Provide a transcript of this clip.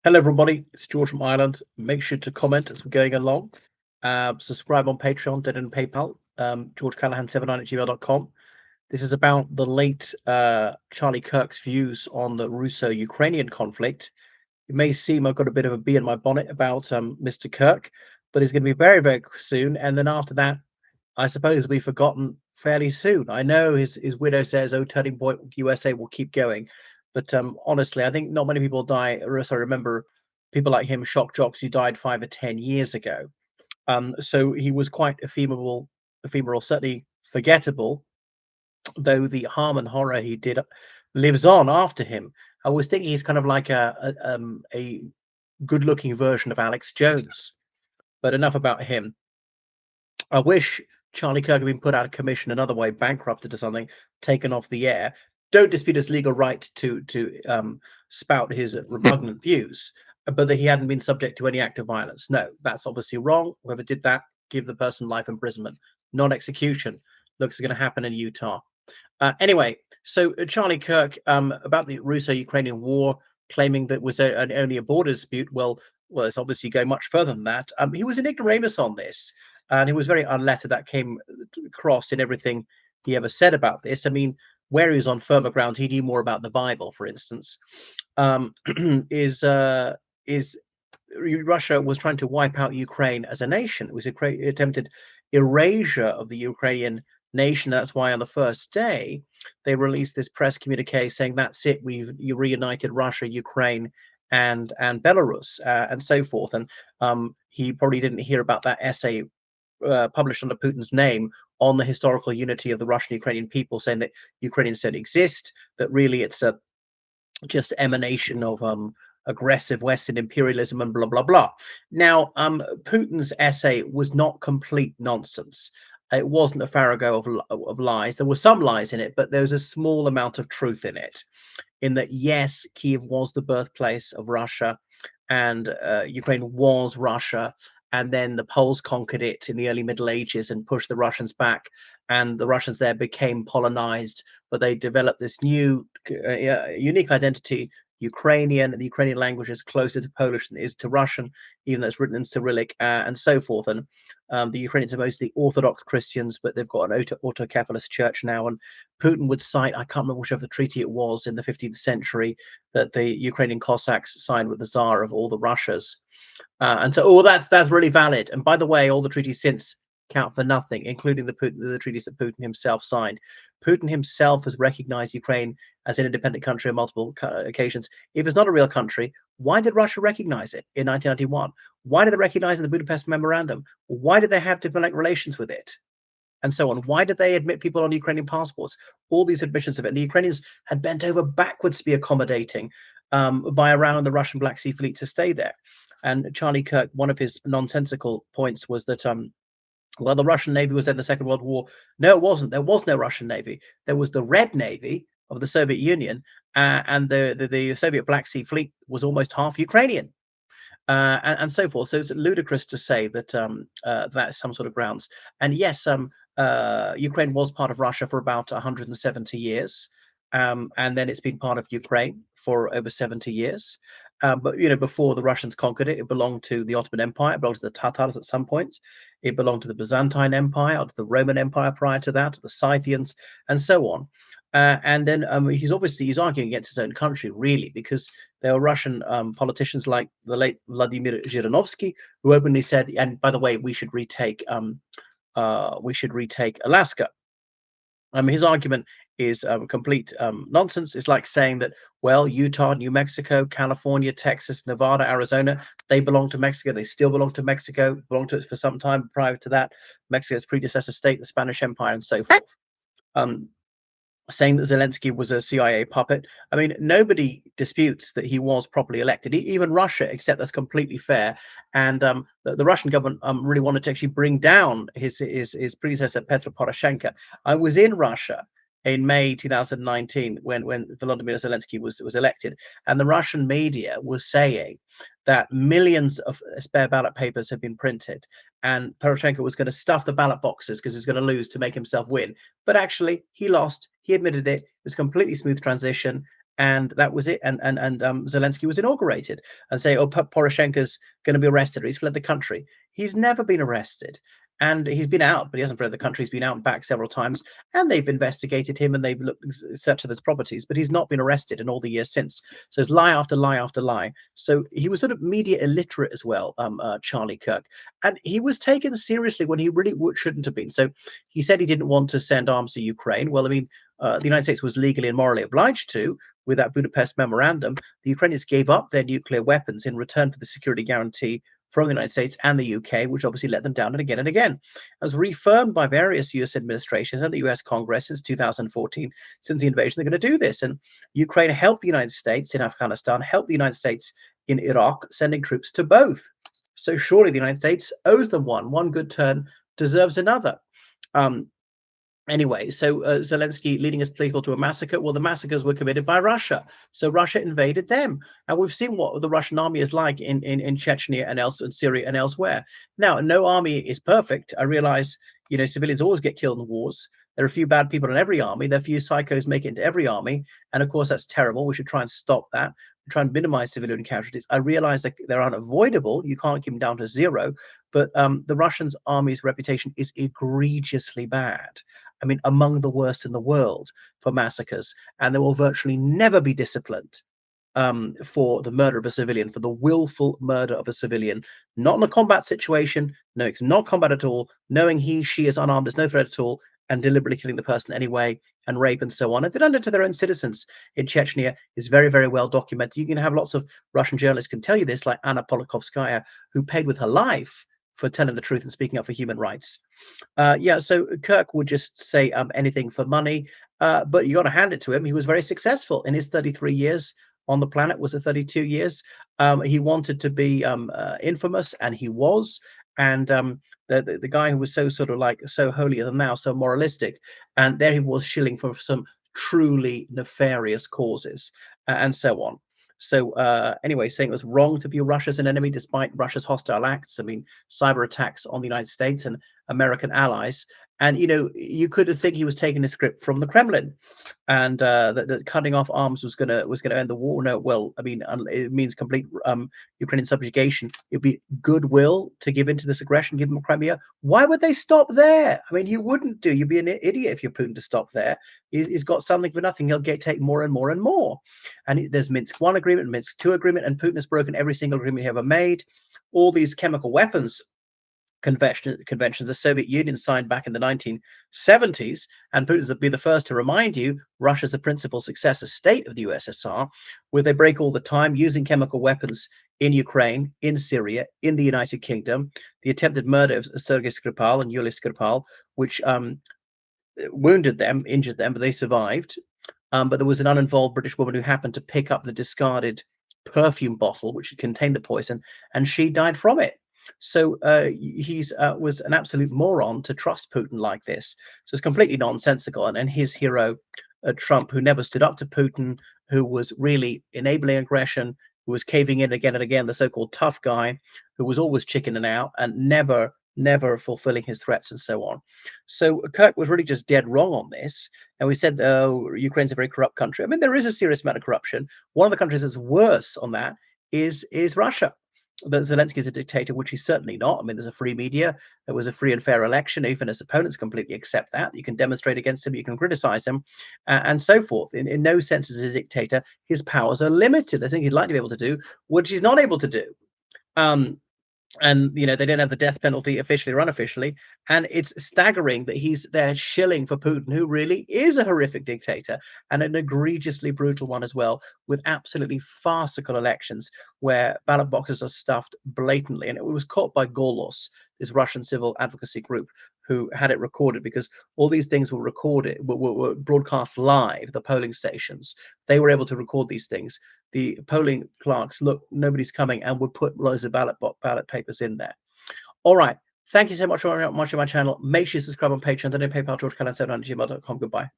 Hello, everybody. It's George from Ireland. Make sure to comment as we're going along. Subscribe on Patreon, donate and PayPal. GeorgeCallahan79@gmail.com. This is about the late Charlie Kirk's views on the Russo-Ukrainian conflict. It may seem I've got a bit of a bee in my bonnet about Mr. Kirk, but it's going to be very, very soon. And then after that, I suppose it'll be forgotten fairly soon. I know his widow says, "Oh, Turning Point USA will keep going," but honestly, I think not many people die. Or else I remember people like him, shock jocks, who died 5 or 10 years ago. So he was quite ephemeral, certainly forgettable. Though the harm and horror he did lives on after him. I was thinking he's kind of like a good-looking version of Alex Jones. But enough about him. I wish Charlie Kirk had been put out of commission another way, bankrupted or something, taken off the air. Don't dispute his legal right to spout his repugnant views, but that he hadn't been subject to any act of violence. No, that's obviously wrong. Whoever did that, give the person life imprisonment, not execution. Looks going to happen in Utah. Anyway, so Charlie Kirk about the Russo-Ukrainian war, claiming that was only a border dispute. Well, it's obviously going much further than that. He was an ignoramus on this, and he was very unlettered. That came across in everything he ever said about this. I mean, where he was on firmer ground, he knew more about the Bible, for instance. Um, is Russia was trying to wipe out Ukraine as a nation. It was attempted erasure of the Ukrainian nation. That's why on the first day they released this press communique saying that's it, we've reunited Russia, Ukraine, and Belarus, and so forth. And he probably didn't hear about that essay published under Putin's name on the historical unity of the Russian Ukrainian people, saying that Ukrainians don't exist, that really it's a just emanation of aggressive Western imperialism and blah blah blah. Now, Putin's essay was not complete nonsense. It wasn't a farrago of lies. There were some lies in it, but there was a small amount of truth in it. In that, yes, Kiev was the birthplace of Russia, and Ukraine was Russia. And then the Poles conquered it in the early Middle Ages and pushed the Russians back, and the Russians there became Polonized, but they developed this new unique identity, Ukrainian. The Ukrainian language is closer to Polish than it is to Russian, even though it's written in Cyrillic, and so forth. And the Ukrainians are mostly Orthodox Christians, but they've got an autocephalous church now. And Putin would cite, I can't remember whichever treaty it was in the 15th century, that the Ukrainian Cossacks signed with the Tsar of all the Russias. And so, that's really valid. And by the way, all the treaties since count for nothing, including the treaties that Putin himself signed. Putin himself has recognized Ukraine as an independent country on multiple occasions. If it's not a real country, why did Russia recognize it in 1991? Why did they recognize in the Budapest Memorandum? Why did they have diplomatic relations with it? And so on. Why did they admit people on Ukrainian passports? All these admissions of it. And the Ukrainians had bent over backwards to be accommodating by allowing the Russian Black Sea Fleet to stay there. And Charlie Kirk, one of his nonsensical points was that well, the Russian Navy was in the Second World War. No, it wasn't. There was no Russian Navy. There was the Red Navy of the Soviet Union, and the Soviet Black Sea Fleet was almost half Ukrainian, and so forth. So it's ludicrous to say that that's some sort of grounds. And yes, Ukraine was part of Russia for about 170 years, and then it's been part of Ukraine for over 70 years. But before the Russians conquered it, it belonged to the Ottoman Empire. It belonged to the Tatars at some point. It belonged to the Byzantine Empire, or to the Roman Empire prior to that, to the Scythians, and so on. And then he's arguing against his own country, really, because there were Russian politicians like the late Vladimir Zhirinovsky, who openly said, and by the way, we should retake Alaska. His argument is complete nonsense. It's like saying that, well, Utah, New Mexico, California, Texas, Nevada, Arizona, they belong to Mexico. They still belong to Mexico, belonged to it for some time prior to that. Mexico's predecessor state, the Spanish Empire, and so forth. Saying that Zelensky was a CIA puppet. I mean, nobody disputes that he was properly elected, even Russia, except that's completely fair. And the Russian government really wanted to actually bring down his predecessor, Petro Poroshenko. I was in Russia in May 2019 when Volodymyr Zelensky was elected, and the Russian media was saying that millions of spare ballot papers had been printed, and Poroshenko was going to stuff the ballot boxes because he was going to lose to make himself win. But actually, he lost. He admitted it. It was a completely smooth transition, and that was it. And Zelensky was inaugurated, and say, "Oh, Poroshenko's going to be arrested, or he's fled the country." He's never been arrested, and he's been out, but he hasn't fled the country. He's been out and back several times, and they've investigated him and they've looked searched his properties, but he's not been arrested in all the years since. So it's lie after lie after lie. So he was sort of media illiterate as well, Charlie Kirk, and he was taken seriously when he really shouldn't have been. So he said he didn't want to send arms to Ukraine. Well, I mean, the United States was legally and morally obliged to with that Budapest memorandum. The Ukrainians gave up their nuclear weapons in return for the security guarantee from the United States and the UK, which obviously let them down and again and again. It was reaffirmed by various US administrations and the US Congress since 2014, since the invasion, they're going to do this. And Ukraine helped the United States in Afghanistan, helped the United States in Iraq, sending troops to both. So surely the United States owes them one. One good turn deserves another. Um, Anyway, so Zelensky leading his people to a massacre. Well, the massacres were committed by Russia, so Russia invaded them, and we've seen what the Russian army is like in Chechnya and else in Syria and elsewhere. Now, no army is perfect. I realize, civilians always get killed in wars. There are a few bad people in every army. There are a few psychos make it into every army, and of course that's terrible. We should try and stop that. Try and minimize civilian casualties. I realize that they're unavoidable. You can't keep them down to zero, but the Russians' army's reputation is egregiously bad. I mean, among the worst in the world for massacres, and they will virtually never be disciplined for the murder of a civilian, for the willful murder of a civilian, not in a combat situation. No, it's not combat at all. Knowing he, she is unarmed, there's no threat at all, and deliberately killing the person anyway, and rape and so on. And they done it to their own citizens in Chechnya is very, very well documented. You can have lots of Russian journalists can tell you this, like Anna Politkovskaya, who paid with her life for telling the truth and speaking up for human rights. Yeah, so Kirk would just say anything for money, but you got to hand it to him. He was very successful in his 33 years on the planet. Was it 32 years? He wanted to be infamous, and he was. And the guy who was so sort of like so holier than thou, so moralistic, and there he was shilling for some truly nefarious causes and so on. So anyway, saying it was wrong to view Russia as an enemy despite Russia's hostile acts. I mean, cyber attacks on the United States and American allies. And you could think he was taking a script from the Kremlin, and that cutting off arms was gonna end the war. No, well, I mean, it means complete Ukrainian subjugation. It'd be goodwill to give into this aggression, give them Crimea. Why would they stop there? I mean, you wouldn't do. You'd be an idiot if you're Putin to stop there. He's got something for nothing. He'll take more and more and more. And there's Minsk I agreement, Minsk II agreement, and Putin has broken every single agreement he ever made. All these chemical weapons conventions the Soviet Union signed back in the 1970s, and Putin will be the first to remind you Russia's the principal successor state of the USSR, where they break all the time using chemical weapons in Ukraine, in Syria, in the United Kingdom. The attempted murder of Sergei Skripal and Yulia Skripal, which wounded them, injured them, but they survived. But there was an uninvolved British woman who happened to pick up the discarded perfume bottle, which contained the poison, and she died from it. So he's was an absolute moron to trust Putin like this. So it's completely nonsensical. And his hero, Trump, who never stood up to Putin, who was really enabling aggression, who was caving in again and again, the so-called tough guy, who was always chickening out and never fulfilling his threats and so on. So Kirk was really just dead wrong on this. And we said, oh, Ukraine's a very corrupt country. I mean, there is a serious amount of corruption. One of the countries that's worse on that is Russia. That Zelensky is a dictator, which he's certainly not. I mean, there's a free media. There was a free and fair election. Even his opponents completely accept that. You can demonstrate against him. You can criticize him, and so forth. In no sense as a dictator, his powers are limited. I think he'd like to be able to do, which he's not able to do. And they don't have the death penalty officially or unofficially, and it's staggering that he's there shilling for Putin, who really is a horrific dictator and an egregiously brutal one as well, with absolutely farcical elections where ballot boxes are stuffed blatantly. And it was caught by Golos, this Russian civil advocacy group, who had it recorded, because all these things were recorded, were broadcast live. The polling stations, they were able to record these things. The polling clerks, look, nobody's coming, and would put loads of ballot papers in there. All right. Thank you so much for watching my channel. Make sure you subscribe on Patreon. Donate PayPal, georgecalan7@gmail.com. Goodbye.